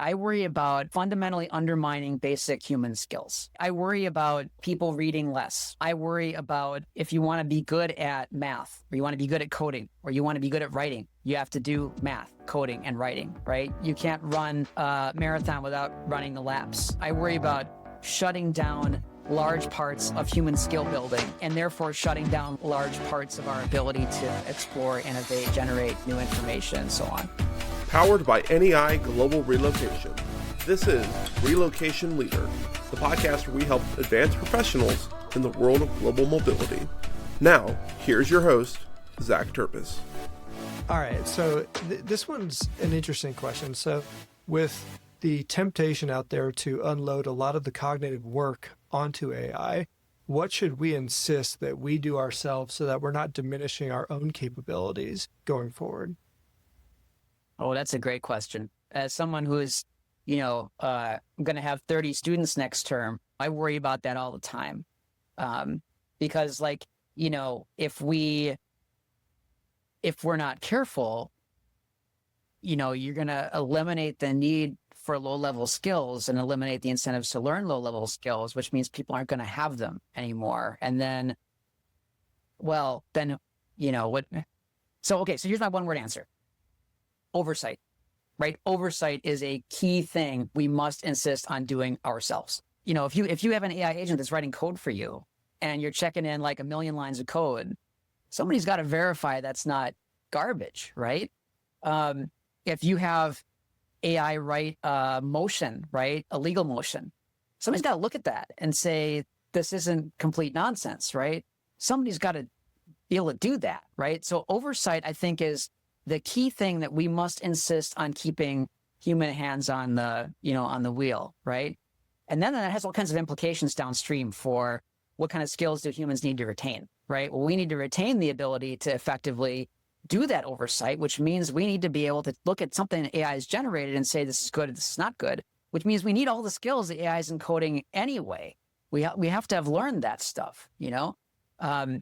I worry about fundamentally undermining basic human skills. I worry about people reading less. I worry about if you want to be good at math, or you want to be good at coding, or you want to be good at writing, you have to do math, coding, and writing, right? You can't run a marathon without running the laps. I worry about shutting down large parts of human skill building, and therefore shutting down large parts of our ability to explore, innovate, generate new information, and so on. Powered by NEI Global Relocation. This is Relocation Leader, the podcast where we help advanced professionals in the world of global mobility. Now, here's your host, Zach Turpis. All right, so this one's an interesting question. So with the temptation out there to unload a lot of the cognitive work onto AI, what should we insist that we do ourselves so that we're not diminishing our own capabilities going forward? Oh, that's a great question. As someone who is, going to have 30 students next term, I worry about that all the time. Because if we're not careful, you're going to eliminate the need for low-level skills and eliminate the incentives to learn low-level skills, which means people aren't going to have them anymore. And then, what? So here's my one-word answer. Oversight, right? Oversight is a key thing we must insist on doing ourselves. If you have an AI agent that's writing code for you and you're checking in like 1 million lines of code, somebody's got to verify that's not garbage, right? If you have AI write motion, right? A legal motion, somebody's got to look at that and say, this isn't complete nonsense, right? Somebody's got to be able to do that, right? So oversight, I think, is the key thing that we must insist on keeping human hands on the, on the wheel, right? And then that has all kinds of implications downstream for what kind of skills do humans need to retain, right? Well, we need to retain the ability to effectively do that oversight, which means we need to be able to look at something that AI has generated and say, this is good, this is not good, which means we need all the skills that AI is encoding anyway. We have to have learned that stuff, I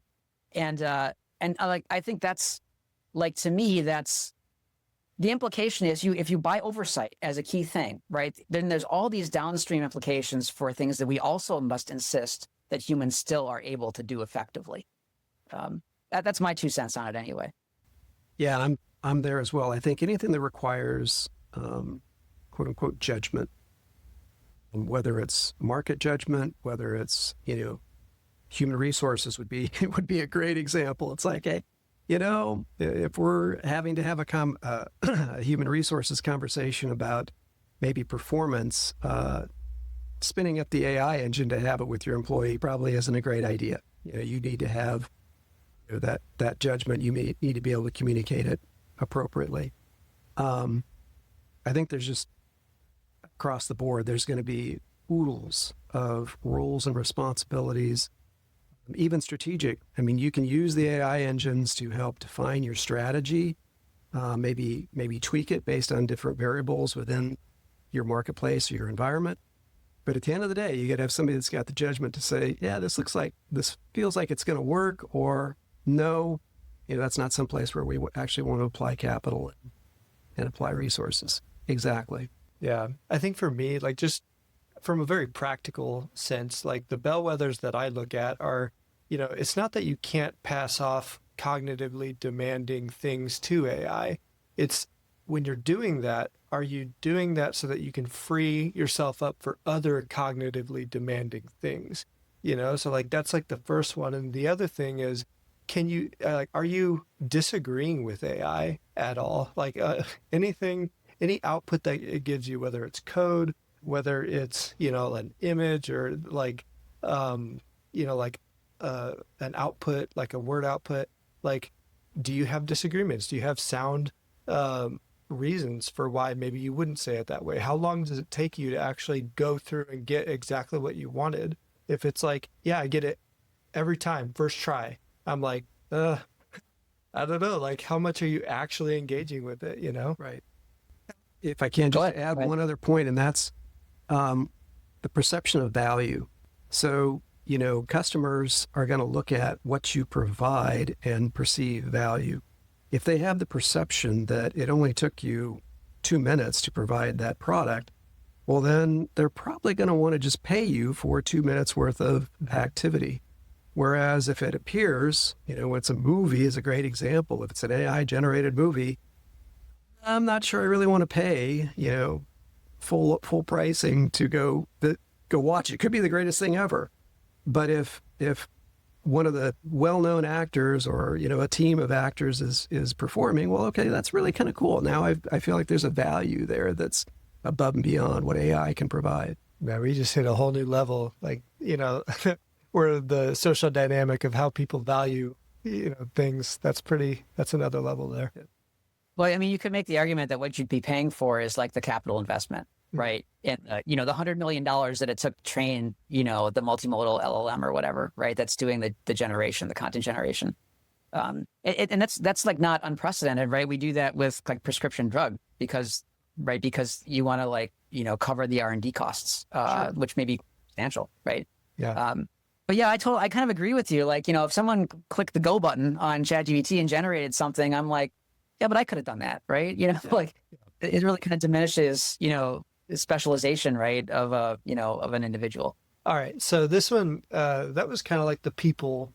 think that's, to me, that's the implication is if you buy oversight as a key thing, right, then there's all these downstream implications for things that we also must insist that humans still are able to do effectively. That's my 2 cents on it anyway. Yeah, I'm there as well. I think anything that requires quote unquote judgment, whether it's market judgment, whether it's, human resources would be a great example. It's like, hey, if we're having to have a human resources conversation about maybe performance, spinning up the AI engine to have it with your employee probably isn't a great idea. You need to have that judgment. You may need to be able to communicate it appropriately. I think there's just across the board, there's going to be oodles of roles and responsibilities. Even strategic. I mean, you can use the AI engines to help define your strategy, maybe tweak it based on different variables within your marketplace or your environment. But at the end of the day, you got to have somebody that's got the judgment to say, yeah, this feels like it's going to work, or no, that's not someplace where we actually want to apply capital and apply resources. Exactly. Yeah. I think for me, just from a very practical sense, the bellwethers that I look at are, it's not that you can't pass off cognitively demanding things to AI. It's when you're doing that, are you doing that so that you can free yourself up for other cognitively demanding things? So that's the first one. And the other thing is, are you disagreeing with AI at all? Any output that it gives you, whether it's code, whether it's, an image or an output, like a word output, do you have disagreements? Do you have sound reasons for why maybe you wouldn't say it that way? How long does it take you to actually go through and get exactly what you wanted? If it's yeah, I get it every time, first try, I'm I don't know, how much are you actually engaging with it, Right. If I can just add one other point, and that's the perception of value. So, customers are going to look at what you provide and perceive value. If they have the perception that it only took you 2 minutes to provide that product, well, then they're probably going to want to just pay you for 2 minutes worth of activity. Whereas if it appears, it's a movie is a great example. If it's an AI generated movie, I'm not sure I really want to pay, full pricing to go watch it. Could be the greatest thing ever. But if one of the well-known actors or, a team of actors is performing, well, okay, that's really kind of cool. Now I feel like there's a value there that's above and beyond what AI can provide. Man, we just hit a whole new level, where the social dynamic of how people value, things, that's another level there. Well, I mean, you could make the argument that what you'd be paying for is like the capital investment, right? And, the $100 million that it took to train, the multimodal LLM or whatever, right? That's doing the generation, the content generation. And that's like not unprecedented, right? We do that with like prescription drug because you want to cover the R&D costs, sure, which may be substantial, right? Yeah. But yeah, I kind of agree with you. Like, if someone clicked the go button on ChatGPT and generated something, I'm like, yeah, but I could have done that, right? Like it really kind of diminishes, specialization, right, of an individual. All right. So this one, that was kind of like the people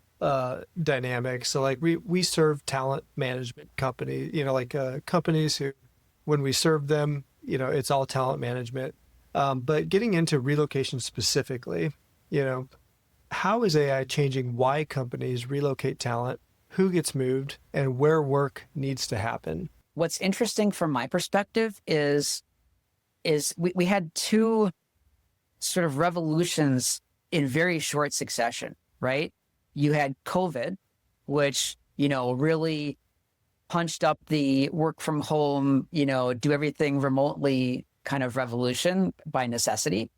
dynamic. So like we serve talent management companies, companies who, when we serve them, it's all talent management. But getting into relocation specifically, how is AI changing why companies relocate talent, who gets moved, and where work needs to happen? What's interesting from my perspective is we had two sort of revolutions in very short succession, right? You had COVID, which, really punched up the work from home, do everything remotely kind of revolution by necessity.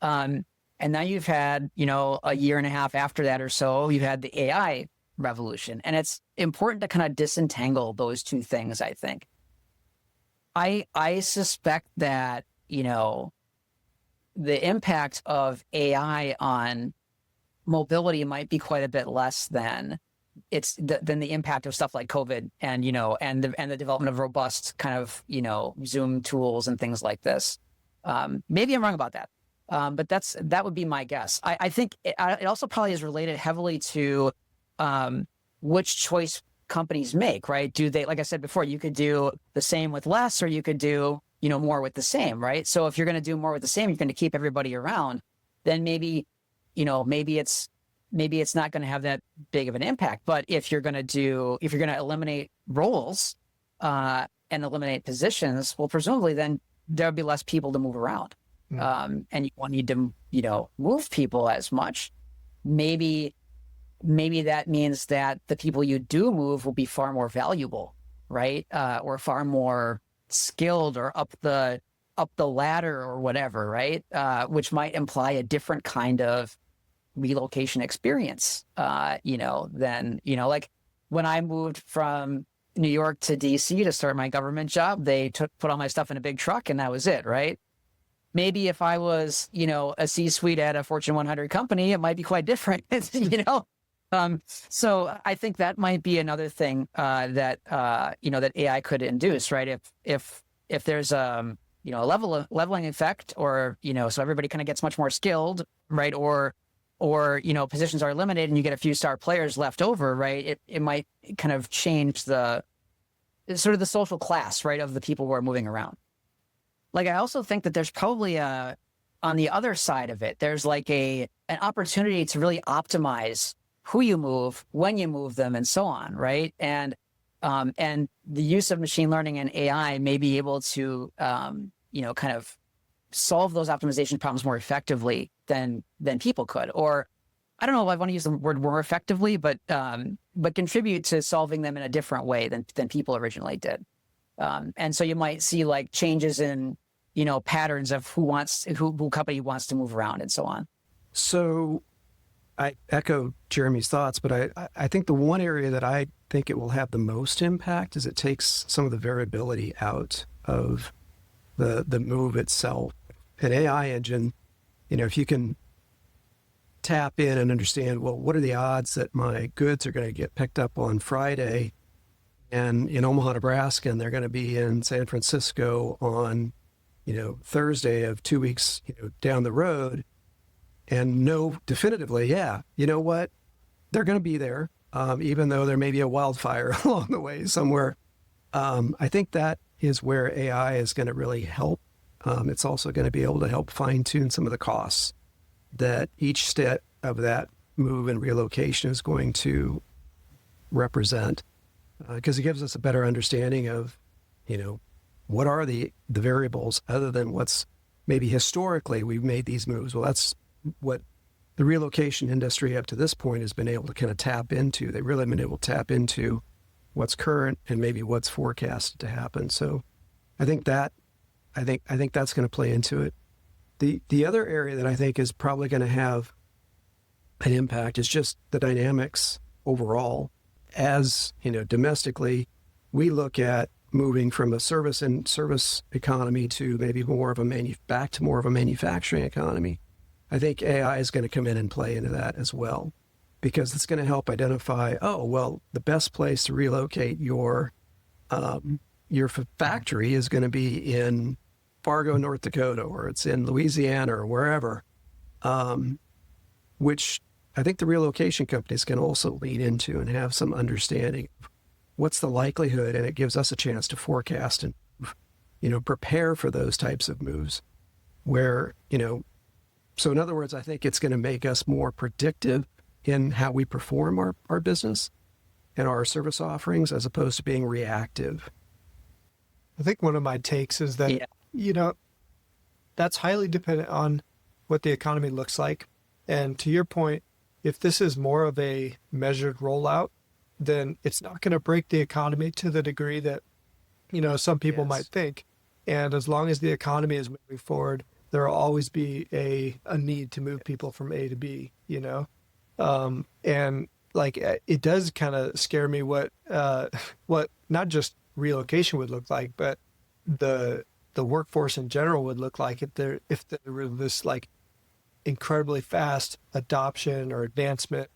And now you've had, a year and a half after that or so, you've had the AI revolution. And it's important to kind of disentangle those two things, I think. I suspect that, the impact of AI on mobility might be quite a bit less than the impact of stuff like COVID and, and the development of robust kind of, Zoom tools and things like this. Maybe I'm wrong about that. But that would be my guess. I think it also probably is related heavily to which choice companies make, right? Do they, like I said before, you could do the same with less, or you could do, more with the same, right? So if you're going to do more with the same, you're going to keep everybody around, then maybe it's not going to have that big of an impact. But if you're going to eliminate roles and eliminate positions, well, presumably then there'll be less people to move around. And you won't need to, move people as much. Maybe that means that the people you do move will be far more valuable, right? Or far more skilled, or up the ladder or whatever, right? Which might imply a different kind of relocation experience, than, like when I moved from New York to DC to start my government job, they put all my stuff in a big truck and that was it, right? Maybe if I was, a C-suite at a Fortune 100 company, it might be quite different, So I think that might be another thing that AI could induce, right? If there's a leveling effect, or so everybody kind of gets much more skilled, right? Or positions are eliminated and you get a few star players left over, right? It might kind of change the social class, right, of the people who are moving around. Like, I also think that there's probably on the other side of it, there's like an opportunity to really optimize who you move, when you move them, and so on, right? And the use of machine learning and AI may be able to, kind of solve those optimization problems more effectively than people could. Or I don't know if I want to use the word more effectively, but contribute to solving them in a different way than people originally did. And so you might see like changes in, patterns of who company wants to move around and so on. So I echo Jeremy's thoughts, but I think the one area that I think it will have the most impact is it takes some of the variability out of the move itself. An AI engine, if you can tap in and understand, well, what are the odds that my goods are going to get picked up on Friday and in Omaha, Nebraska, and they're going to be in San Francisco on Thursday of 2 weeks, down the road, and know definitively, yeah, you know what, they're going to be there, even though there may be a wildfire along the way somewhere. I think that is where AI is going to really help. It's also going to be able to help fine tune some of the costs that each step of that move and relocation is going to represent, because it gives us a better understanding of, what are the variables other than what's maybe historically we've made these moves. Well, that's what the relocation industry up to this point has been able to kind of tap into. They've really been able to tap into what's current and maybe what's forecasted to happen. So I think that's going to play into it. The other area that I think is probably going to have an impact is just the dynamics overall. As domestically, we look at moving from a service economy to maybe back to more of a manufacturing economy. I think AI is going to come in and play into that as well, because it's going to help identify, the best place to relocate your factory is going to be in Fargo, North Dakota, or it's in Louisiana or wherever, which I think the relocation companies can also lean into and have some understanding of what's the likelihood, and it gives us a chance to forecast and, prepare for those types of moves where, so in other words, I think it's going to make us more predictive in how we perform our business and our service offerings, as opposed to being reactive. I think one of my takes is that, that's highly dependent on what the economy looks like. And to your point, if this is more of a measured rollout, then it's not going to break the economy to the degree that, some people might think. And as long as the economy is moving forward, there will always be a need to move people from A to B, and like, it does kind of scare me what not just relocation would look like, but the workforce in general would look like if there was this like incredibly fast adoption or advancement,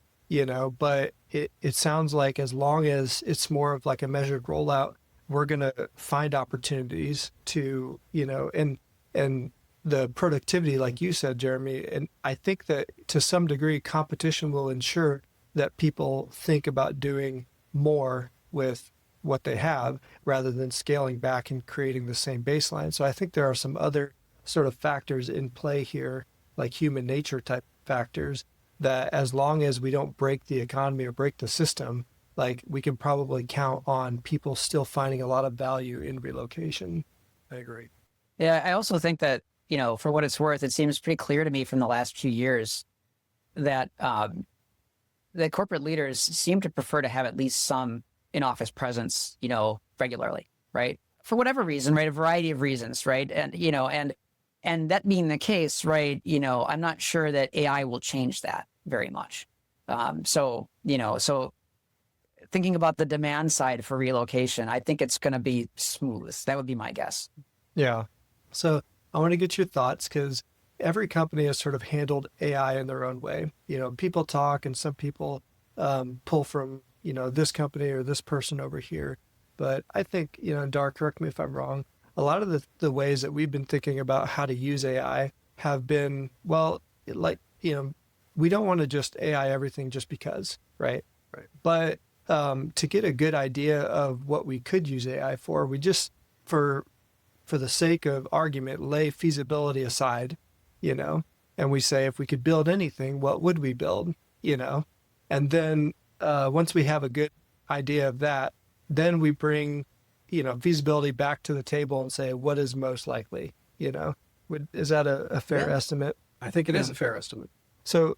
but it sounds like as long as it's more of like a measured rollout, we're going to find opportunities to, and the productivity, like you said, Jeremy, and I think that to some degree, competition will ensure that people think about doing more with what they have rather than scaling back and creating the same baseline. So I think there are some other sort of factors in play here, like human nature type factors, that as long as we don't break the economy or break the system, like we can probably count on people still finding a lot of value in relocation. I agree. Yeah, I also think that, for what it's worth, it seems pretty clear to me from the last few years that that corporate leaders seem to prefer to have at least some in-office presence, regularly, right? For whatever reason, right? A variety of reasons, right? And that being the case, right? I'm not sure that AI will change that very much. So thinking about the demand side for relocation, I think it's going to be smooth. That would be my guess. Yeah. So I want to get your thoughts, because every company has sort of handled AI in their own way. People talk and some people pull from, this company or this person over here. But I think, Dar, correct me if I'm wrong, a lot of the ways that we've been thinking about how to use AI have been, we don't want to just AI everything just because, right? Right. But to get a good idea of what we could use AI for, we just, for the sake of argument, lay feasibility aside, and we say, if we could build anything, what would we build, And then once we have a good idea of that, then we bring, feasibility back to the table and say, what is most likely, Is that a fair estimate? I think it is a fair estimate. So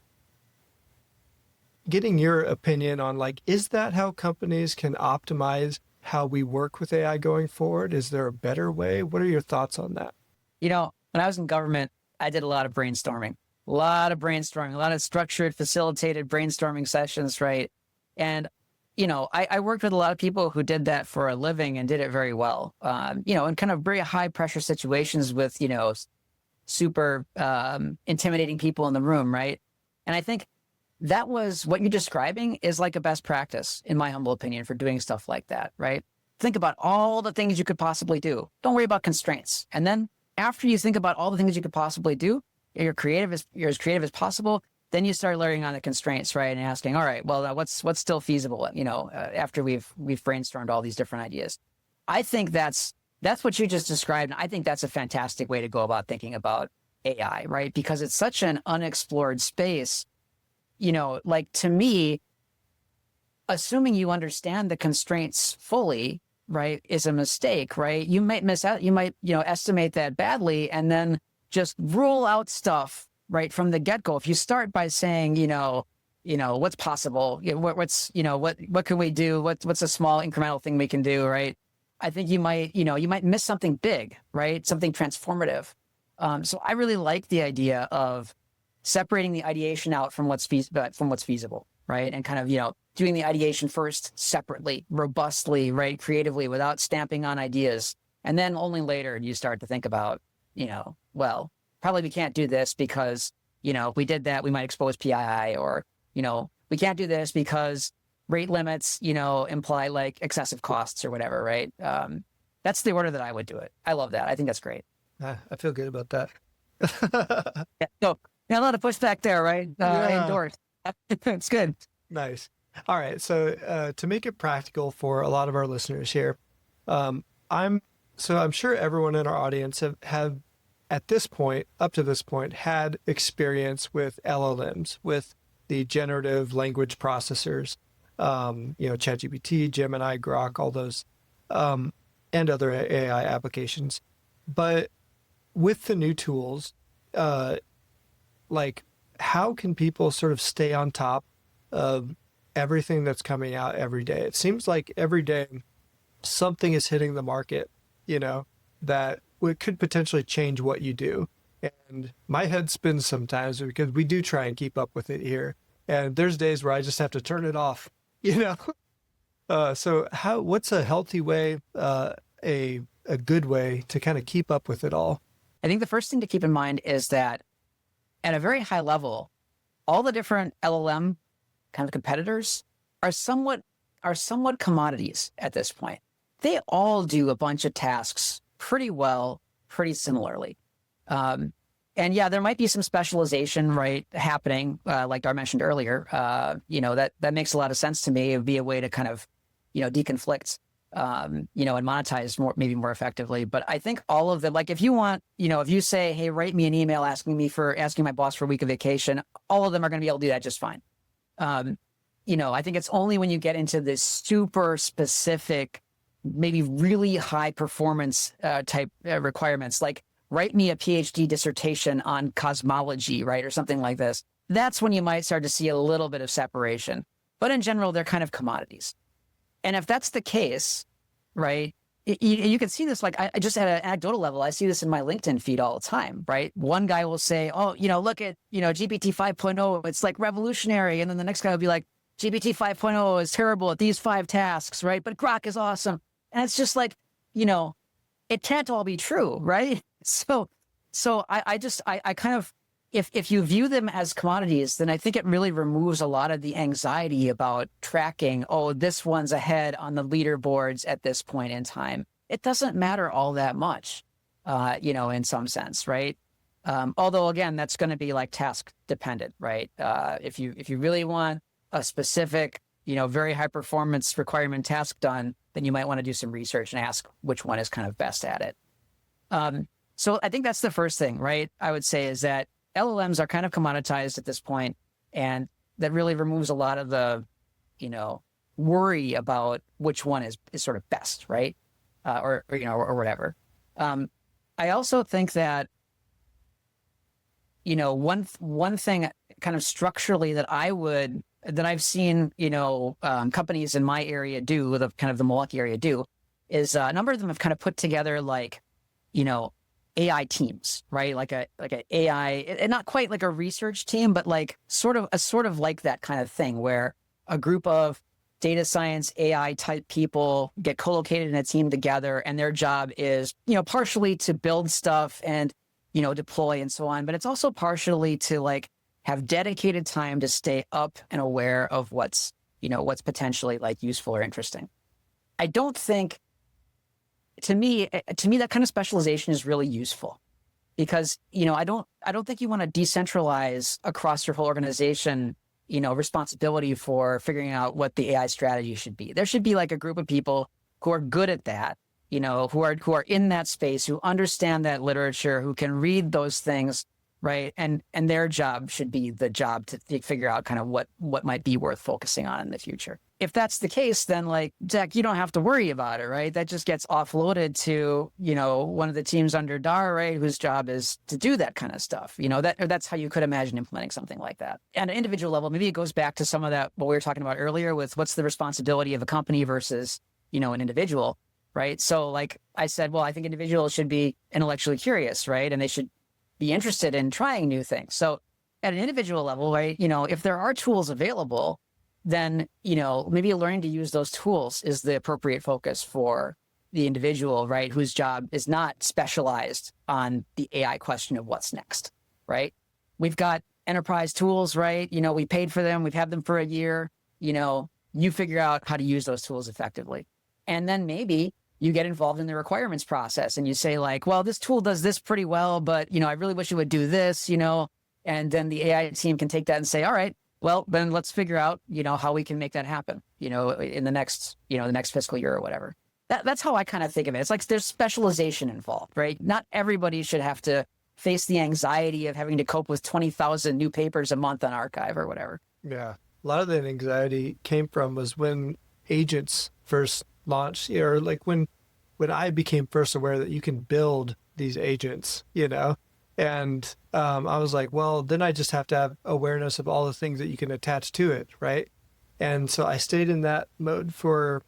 getting your opinion on, is that how companies can optimize how we work with AI going forward? Is there a better way? What are your thoughts on that? When I was in government, I did a lot of brainstorming, a lot of structured, facilitated brainstorming sessions, right? And, I worked with a lot of people who did that for a living and did it very well, in kind of very high pressure situations with, super intimidating people in the room, right? And I think that was what you're describing is like a best practice, in my humble opinion, for doing stuff like that, right? Think about all the things you could possibly do. Don't worry about constraints. And then after you think about all the things you could possibly do, you're as creative as possible. Then you start layering on the constraints, right? And asking, all right, well, what's still feasible, after we've brainstormed all these different ideas. I think that's what you just described. And I think that's a fantastic way to go about thinking about AI, right? Because it's such an unexplored space. Like, to me, assuming you understand the constraints fully, right, is a mistake, right? You might miss out. You might, estimate that badly and then just rule out stuff right from the get-go. If you start by saying, what's possible, what can we do? What's a small incremental thing we can do, right? I think you might miss something big, right? Something transformative. So I really like the idea of separating the ideation out from what's feasible, right? And kind of, doing the ideation first separately, robustly, right? Creatively, without stamping on ideas. And then only later you start to think about, well, probably we can't do this because, if we did that, we might expose PII, or, we can't do this because rate limits, imply like excessive costs or whatever, right? That's the order that I would do it. I love that. I think that's great. I feel good about that. Yeah, so, a lot of pushback there, right? I endorse. It's good. Nice. All right. So to make it practical for a lot of our listeners here, I'm sure everyone in our audience have at this point, up to this point, had experience with LLMs, with the generative language processors, ChatGPT, Gemini, Grok, all those, and other AI applications. But with the new tools, like, how can people sort of stay on top of everything that's coming out every day? It seems like every day something is hitting the market, that could potentially change what you do. And my head spins sometimes because we do try and keep up with it here. And there's days where I just have to turn it off, So what's a healthy way, a good way to kind of keep up with it all? I think the first thing to keep in mind is that at a very high level, all the different LLM kind of competitors are somewhat commodities at this point. They all do a bunch of tasks pretty well, pretty similarly. And yeah, there might be some specialization, right, happening, like Dar mentioned earlier. That makes a lot of sense to me. It would be a way to kind of, deconflict, and monetize maybe more effectively. But I think all of them, like, if you want, if you say, hey, write me an email asking my boss for a week of vacation, all of them are going to be able to do that just fine. I think it's only when you get into this super specific, maybe really high performance type requirements, like write me a PhD dissertation on cosmology, right? Or something like this. That's when you might start to see a little bit of separation. But in general, they're kind of commodities. And if that's the case, right, you can see this, like, I just at an anecdotal level, I see this in my LinkedIn feed all the time, right? One guy will say, oh, look at, GPT 5.0, it's like revolutionary. And then the next guy will be like, GPT 5.0 is terrible at these 5 tasks, right? But Grok is awesome. And it's just like, it can't all be true, right? So I kind of, if you view them as commodities, then I think it really removes a lot of the anxiety about tracking, oh, this one's ahead on the leaderboards at this point in time. It doesn't matter all that much, in some sense, right? Although, again, that's going to be like task dependent, right? If you really want a specific, very high performance requirement task done, then you might want to do some research and ask which one is kind of best at it. So I think that's the first thing, right? I would say is that LLMs are kind of commoditized at this point, and that really removes a lot of the, worry about which one is sort of best, right? Or whatever. I also think that, one thing kind of structurally that I've seen, companies in my area do, the Milwaukee area do, is a number of them have kind of put together like, AI teams, right? Like a AI, and not quite like a research team, but like sort of like that kind of thing where a group of data science AI type people get co-located in a team together, and their job is, partially to build stuff and, deploy and so on, but it's also partially to like have dedicated time to stay up and aware of what's potentially like useful or interesting. I don't think, to me, that kind of specialization is really useful, because, I don't think you want to decentralize across your whole organization, responsibility for figuring out what the AI strategy should be. There should be like a group of people who are good at that, who are in that space, who understand that literature, who can read those things, right? And their job should be the job to figure out kind of what might be worth focusing on in the future. If that's the case, then like, Zach, you don't have to worry about it, right? That just gets offloaded to, one of the teams under Dar, right? Whose job is to do that kind of stuff. That's how you could imagine implementing something like that. At an individual level, maybe it goes back to some of that, what we were talking about earlier with what's the responsibility of a company versus, an individual, right? So like I said, well, I think individuals should be intellectually curious, right? And they should be interested in trying new things. So at an individual level, right, if there are tools available, then, maybe learning to use those tools is the appropriate focus for the individual, right, whose job is not specialized on the AI question of what's next, right? We've got enterprise tools, right? We paid for them. We've had them for a year. You figure out how to use those tools effectively. And then maybe you get involved in the requirements process and you say like, well, this tool does this pretty well, but, I really wish it would do this, and then the AI team can take that and say, all right, well, then let's figure out, how we can make that happen, in the next fiscal year or whatever. That's how I kind of think of it. It's like there's specialization involved, right? Not everybody should have to face the anxiety of having to cope with 20,000 new papers a month on archive or whatever. Yeah. A lot of that anxiety came from was when agents first launched, or like when I became first aware that you can build these agents, and I was like, well, then I just have to have awareness of all the things that you can attach to it, right? And so I stayed in that mode for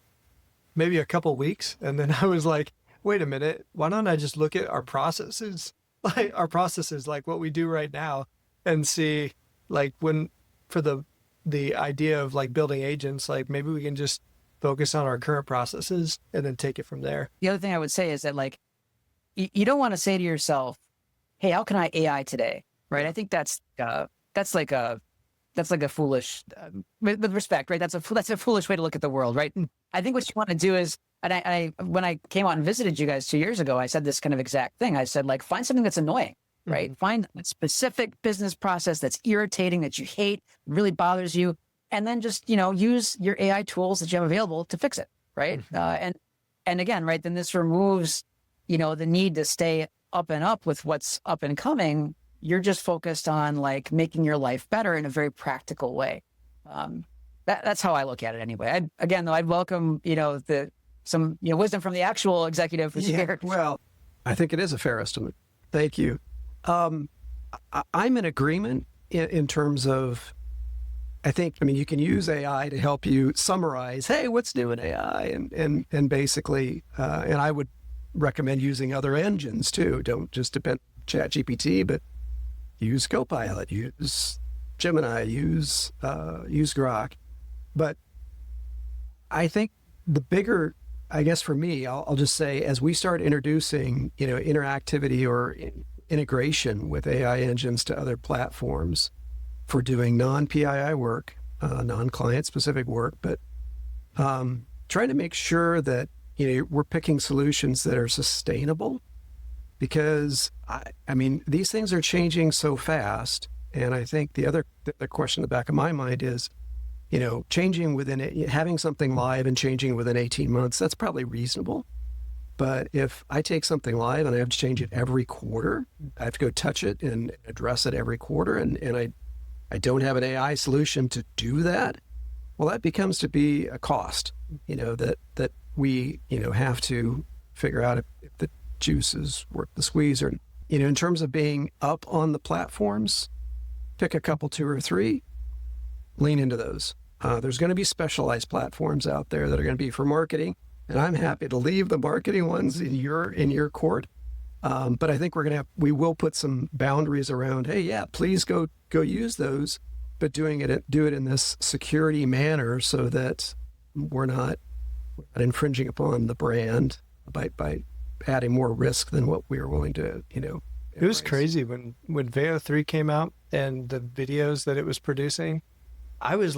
maybe a couple weeks, and then I was like, wait a minute, why don't I just look at our processes, like what we do right now, and see like when for the idea of like building agents, like maybe we can just focus on our current processes and then take it from there. The other thing I would say is that like, you don't want to say to yourself, hey, how can I AI today? Right. I think that's like a foolish, with respect, right? That's a foolish way to look at the world, right? I think what you want to do is, and I when I came out and visited you guys 2 years ago, I said this kind of exact thing. I said, like, find something that's annoying, right? Mm-hmm. Find a specific business process that's irritating, that you hate, really bothers you, and then just, use your AI tools that you have available to fix it, right? Mm-hmm. And again, right, then this removes, the need to stay up and up with what's up and coming. You're just focused on like making your life better in a very practical way. That's how I look at it anyway. I'd welcome, some wisdom from the actual executive who's here. Well, I think it is a fair estimate. Thank you. I'm in agreement in terms of, you can use AI to help you summarize, hey, what's new in AI? And basically, and I would recommend using other engines too. Don't just depend on ChatGPT, but use Copilot, use Gemini, use Grok. But I think the bigger, I guess for me, I'll just say, as we start introducing, interactivity or integration with AI engines to other platforms for doing non-PII work, non-client specific work, but trying to make sure that, we're picking solutions that are sustainable, because these things are changing so fast. And I think the other question in the back of my mind is, changing within it, having something live and changing within 18 months, that's probably reasonable. But if I take something live and I have to change it every quarter, I have to go touch it and address it every quarter, and I don't have an AI solution to do that, well, that becomes to be a cost, that we, have to figure out if the juice is worth the squeeze. Or, in terms of being up on the platforms, pick a couple, 2 or 3, lean into those. There's going to be specialized platforms out there that are going to be for marketing, and I'm happy to leave the marketing ones in your court. But I think we will put some boundaries around, hey, yeah, please go use those, but do it in this security manner so that we're not infringing upon the brand by adding more risk than what we were willing to, It was crazy when Veo 3 came out and the videos that it was producing. I was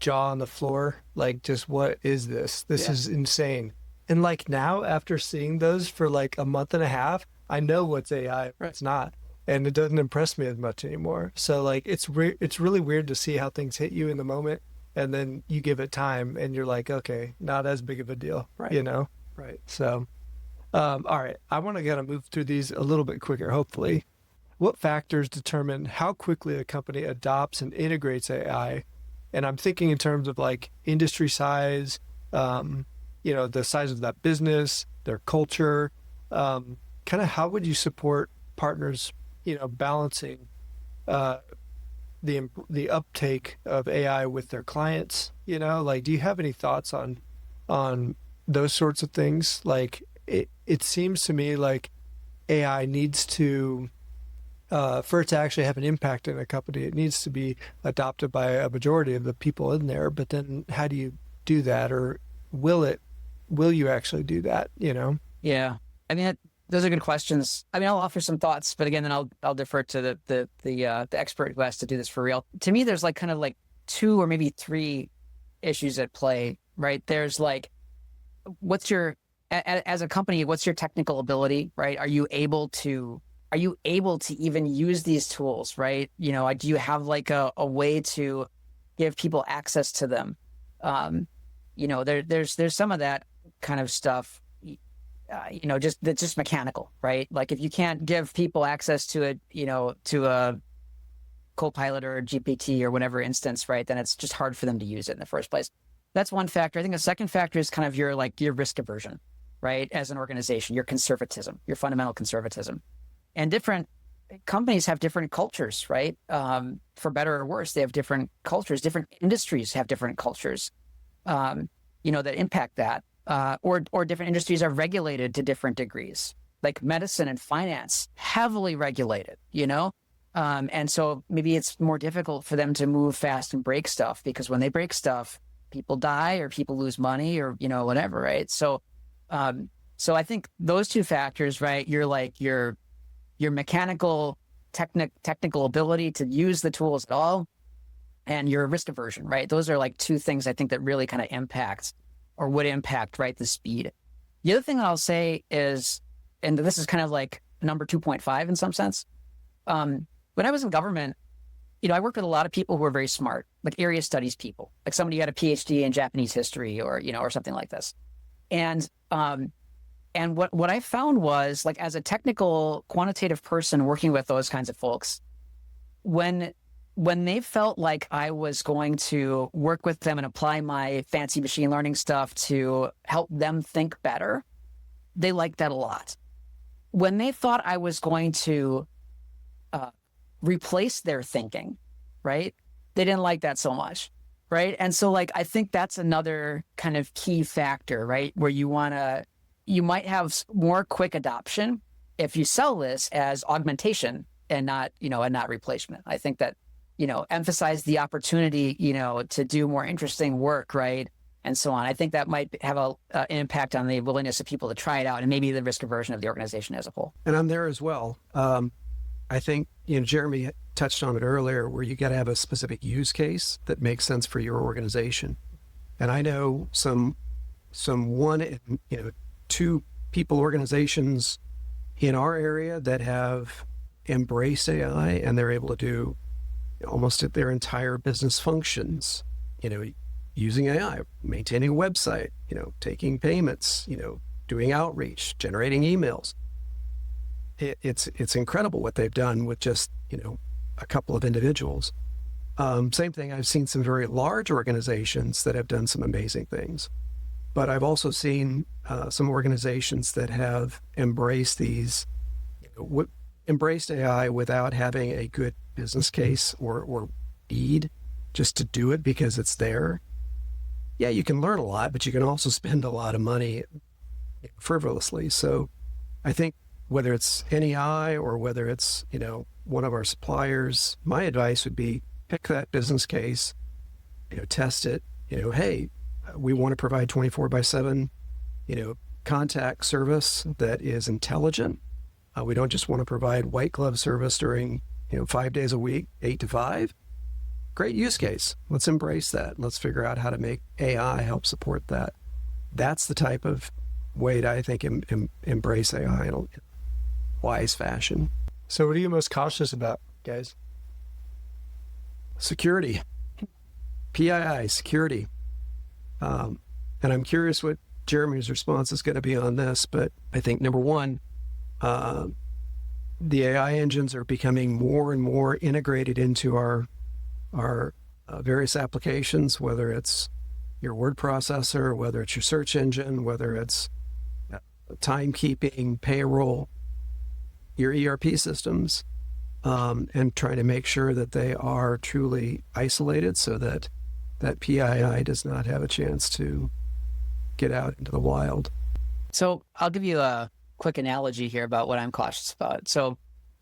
jaw on the floor, like, just what is this? This is insane. And like now, after seeing those for like a month and a half, I know what's AI, what's not, and it doesn't impress me as much anymore. So like it's really weird to see how things hit you in the moment, and then you give it time, and you're like, okay, not as big of a deal, Right. you know? Right. So, all right, I want to kind of move through these a little bit quicker, hopefully. What factors determine how quickly a company adopts and integrates AI? And I'm thinking in terms of like industry size, the size of that business, their culture, kind of how would you support partners, balancing the uptake of AI with their clients? Like, do you have any thoughts on those sorts of things? Like, it seems to me like AI needs to, for it to actually have an impact in a company, it needs to be adopted by a majority of the people in there. But then how do you do that? Or will you actually do that? Yeah. I mean, those are good questions. I mean, I'll offer some thoughts, but again, then I'll defer to the expert who has to do this for real. To me, there's like kind of like 2 or maybe 3 issues at play, right? There's like, as a company, what's your technical ability, right? Are you able to even use these tools, right? Do you have like a way to give people access to them? There's some of that kind of stuff, just mechanical, right? Like if you can't give people access to a Copilot or a GPT or whatever instance, right, then it's just hard for them to use it in the first place. That's one factor. I think a second factor is kind of your risk aversion, right? As an organization, your conservatism, your fundamental conservatism. And different companies have different cultures, right? For better or worse, they have different cultures. Different industries have different cultures, that impact that. Or different industries are regulated to different degrees, like medicine and finance, heavily regulated, and so maybe it's more difficult for them to move fast and break stuff, because when they break stuff, people die or people lose money or, whatever, right? So I think those 2 factors, right? Your mechanical technical ability to use the tools at all, and your risk aversion, right? Those are like 2 things I think that really kind of impact or would impact, right, the speed. The other thing that I'll say is, and this is kind of like number 2.5 in some sense. When I was in government, I worked with a lot of people who were very smart, like area studies people, like somebody who had a PhD in Japanese history or something like this. And what I found was, like, as a technical quantitative person working with those kinds of folks, when they felt like I was going to work with them and apply my fancy machine learning stuff to help them think better, they liked that a lot. When they thought I was going to replace their thinking, right, they didn't like that so much, right? And so, like, I think that's another kind of key factor, right, where you might have more quick adoption if you sell this as augmentation and not replacement. I think that, emphasize the opportunity, to do more interesting work, right? And so on. I think that might have an impact on the willingness of people to try it out, and maybe the risk aversion of the organization as a whole. And I'm there as well. I think, Jeremy touched on it earlier, where you got to have a specific use case that makes sense for your organization. And I know some 2 people organizations in our area that have embraced AI, and they're able to do almost their entire business functions, using AI, maintaining a website, taking payments, doing outreach, generating emails. It's incredible what they've done with just, a couple of individuals. Same thing, I've seen some very large organizations that have done some amazing things. But I've also seen some organizations that have embraced embraced AI without having a good business case or need, just to do it because it's there. Yeah, you can learn a lot, but you can also spend a lot of money frivolously. So I think whether it's NEI or whether it's, one of our suppliers, my advice would be pick that business case, test it, hey, we want to provide 24/7, contact service that is intelligent. We don't just want to provide white glove service during, 5 days a week, 8 to 5. Great use case. Let's embrace that. Let's figure out how to make AI help support that. That's the type of way to, I think, embrace AI. wise fashion. So what are you most cautious about, guys? Security, PII, security. And I'm curious what Jeremy's response is going to be on this, but I think number one, the AI engines are becoming more and more integrated into our various applications, whether it's your word processor, whether it's your search engine, whether it's timekeeping, payroll, your ERP systems, and trying to make sure that they are truly isolated so that that PII does not have a chance to get out into the wild. So I'll give you a quick analogy here about what I'm cautious about. So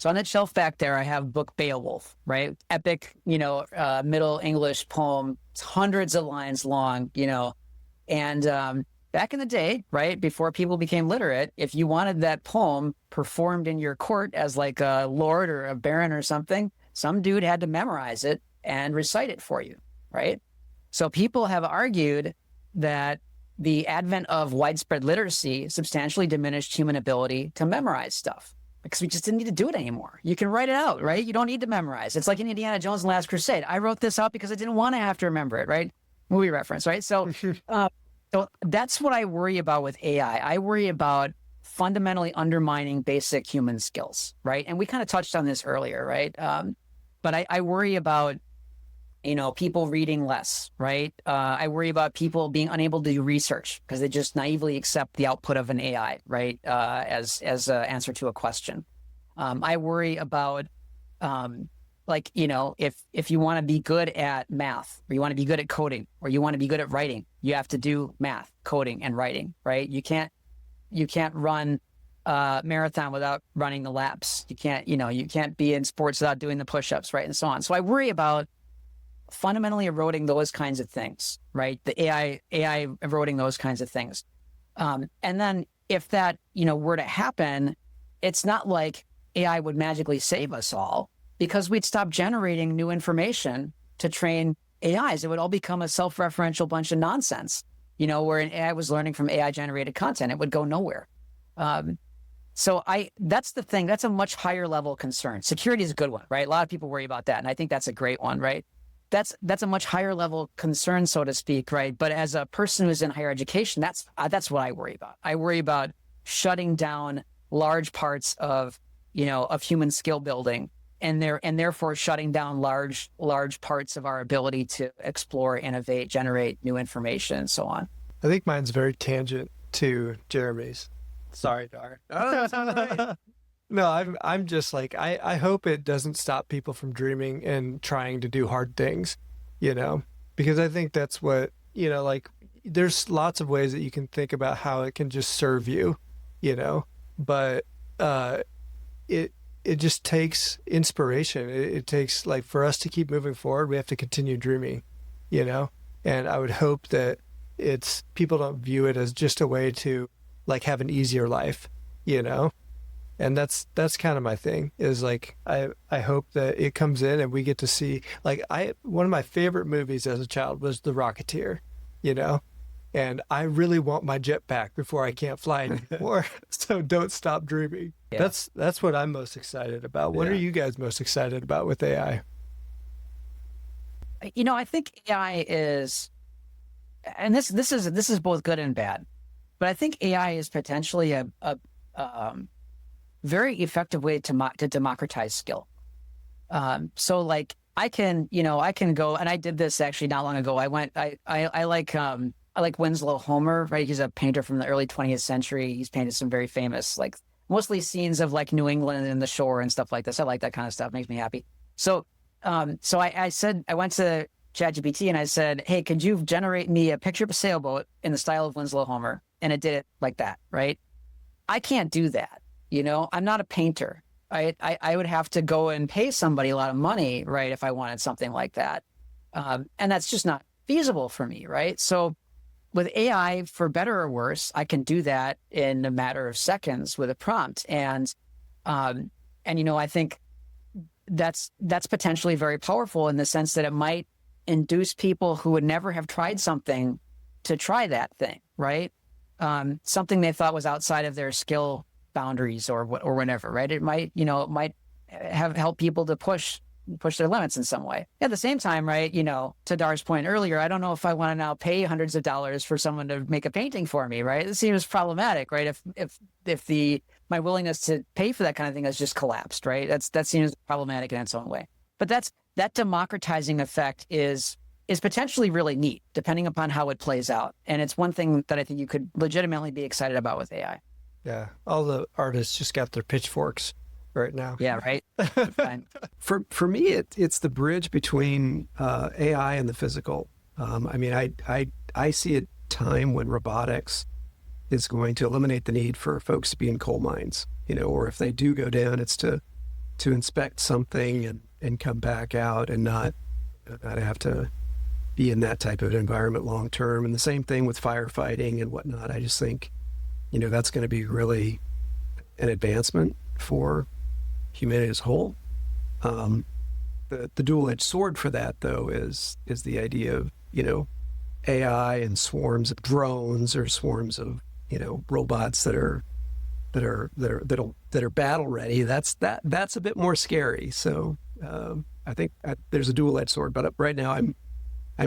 on that shelf back there, I have book Beowulf, right? Epic, Middle English poem. It's hundreds of lines long, and back in the day, right, before people became literate, if you wanted that poem performed in your court as like a lord or a baron or something, some dude had to memorize it and recite it for you, right? So people have argued that the advent of widespread literacy substantially diminished human ability to memorize stuff because we just didn't need to do it anymore. You can write it out, right? You don't need to memorize. It's like in Indiana Jones and the Last Crusade. I wrote this out because I didn't want to have to remember it, right? Movie reference, right? So, so that's what I worry about with AI. I worry about fundamentally undermining basic human skills, right? And we kind of touched on this earlier, right? But I worry about people reading less, right? I worry about people being unable to do research because they just naively accept the output of an AI, right? As an answer to a question. I worry about, if you want to be good at math, or you want to be good at coding, or you want to be good at writing, you have to do math, coding, and writing, right? You can't run a marathon without running the laps. You can't be in sports without doing the push-ups, right? And so on. So I worry about fundamentally eroding those kinds of things, right? The AI eroding those kinds of things. And then if that, were to happen, it's not like AI would magically save us all because we'd stop generating new information to train AIs. It would all become a self-referential bunch of nonsense, where an AI was learning from AI generated content. It would go nowhere. So that's the thing. That's a much higher level concern. Security is a good one, right? A lot of people worry about that. And I think that's a great one, right? That's a much higher level concern, so to speak, right? But as a person who's in higher education, that's what I worry about. I worry about shutting down large parts of human skill building, and therefore shutting down large parts of our ability to explore, innovate, generate new information, and so on. I think mine's very tangent to Jeremy's. Sorry, Dar. No, I'm just like, I hope it doesn't stop people from dreaming and trying to do hard things, because I think that's what, there's lots of ways that you can think about how it can just serve you, but it just takes inspiration. It takes, like, for us to keep moving forward, we have to continue dreaming, and I would hope that people don't view it as just a way to, like, have an easier life, And that's kind of my thing, is like, I hope that it comes in and we get to see, like, one of my favorite movies as a child was The Rocketeer, and I really want my jetpack before I can't fly anymore. So don't stop dreaming. Yeah. That's what I'm most excited about. What are you guys most excited about with AI? I think AI is, and this is both good and bad, but I think AI is potentially a very effective way to democratize skill. So like I can go, and I did this actually not long ago. I like Winslow Homer, right? He's a painter from the early 20th century. He's painted some very famous, like mostly scenes of like New England and the shore and stuff like this. I like that kind of stuff. Makes me happy. So I said, I went to ChatGPT and I said, hey, could you generate me a picture of a sailboat in the style of Winslow Homer? And it did it like that, right? I can't do that. I'm not a painter. I would have to go and pay somebody a lot of money, right, if I wanted something like that. And that's just not feasible for me, right? So with AI, for better or worse, I can do that in a matter of seconds with a prompt. And I think that's potentially very powerful in the sense that it might induce people who would never have tried something to try that thing, right? Something they thought was outside of their skill boundaries or whatever, right? It might, it might help people to push their limits in some way. At the same time, right, to Dar's point earlier, I don't know if I want to now pay hundreds of dollars for someone to make a painting for me, right? It seems problematic, right? If my willingness to pay for that kind of thing has just collapsed, right? That seems problematic in its own way. But that democratizing effect is potentially really neat, depending upon how it plays out. And it's one thing that I think you could legitimately be excited about with AI. Yeah, all the artists just got their pitchforks right now. Yeah, right. For me, it's the bridge between AI and the physical. I mean, I see a time when robotics is going to eliminate the need for folks to be in coal mines, or if they do go down, it's to inspect something and come back out and not have to be in that type of environment long term. And the same thing with firefighting and whatnot. I just think, that's going to be really an advancement for humanity as a whole. The dual-edged sword for that, though, is the idea of AI and swarms of drones or swarms of robots that are battle ready. That's a bit more scary. So I think there's a dual-edged sword. But right now, I'm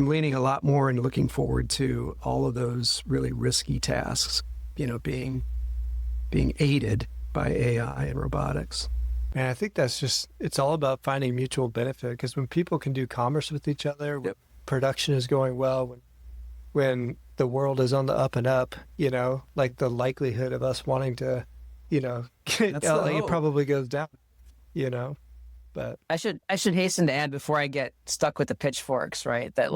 leaning a lot more and looking forward to all of those really risky tasks, being aided by AI and robotics. And I think it's all about finding mutual benefit, because when people can do commerce with each other, when production is going well, when the world is on the up and up, like the likelihood of us wanting to, it probably goes down, but I should hasten to add before I get stuck with the pitchforks, right? That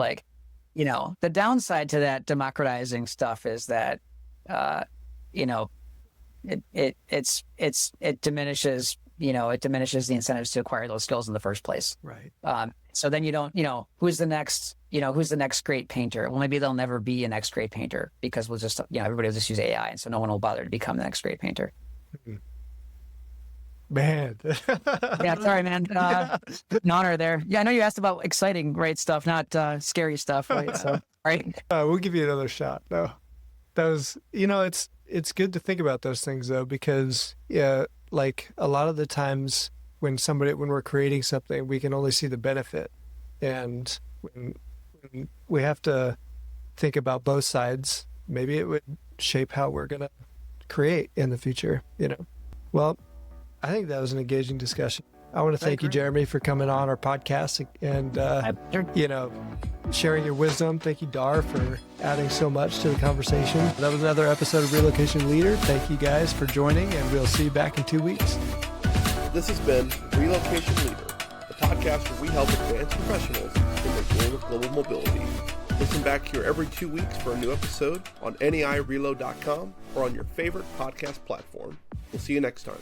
the downside to that democratizing stuff is that, it diminishes, it diminishes the incentives to acquire those skills in the first place. Right. So then you don't, who's the next great painter? Well, maybe there'll never be a next great painter because we'll just, everybody will just use AI. And so no one will bother to become the next great painter. Man. Yeah, sorry, man. An honor there. Yeah, I know you asked about exciting, right, stuff, not scary stuff, right? So, right. We'll give you another shot. No, that was, it's good to think about those things though, because like a lot of the times when we're creating something, we can only see the benefit, and when we have to think about both sides, maybe it would shape how we're gonna create in the future. Well, I think that was an engaging discussion. I want to thank you, Jeremy, for coming on our podcast and, sharing your wisdom. Thank you, Dar, for adding so much to the conversation. That was another episode of Relocation Leader. Thank you guys for joining, and we'll see you back in 2 weeks. This has been Relocation Leader, the podcast where we help advanced professionals in the world of global mobility. Listen back here every 2 weeks for a new episode on NEIReload.com or on your favorite podcast platform. We'll see you next time.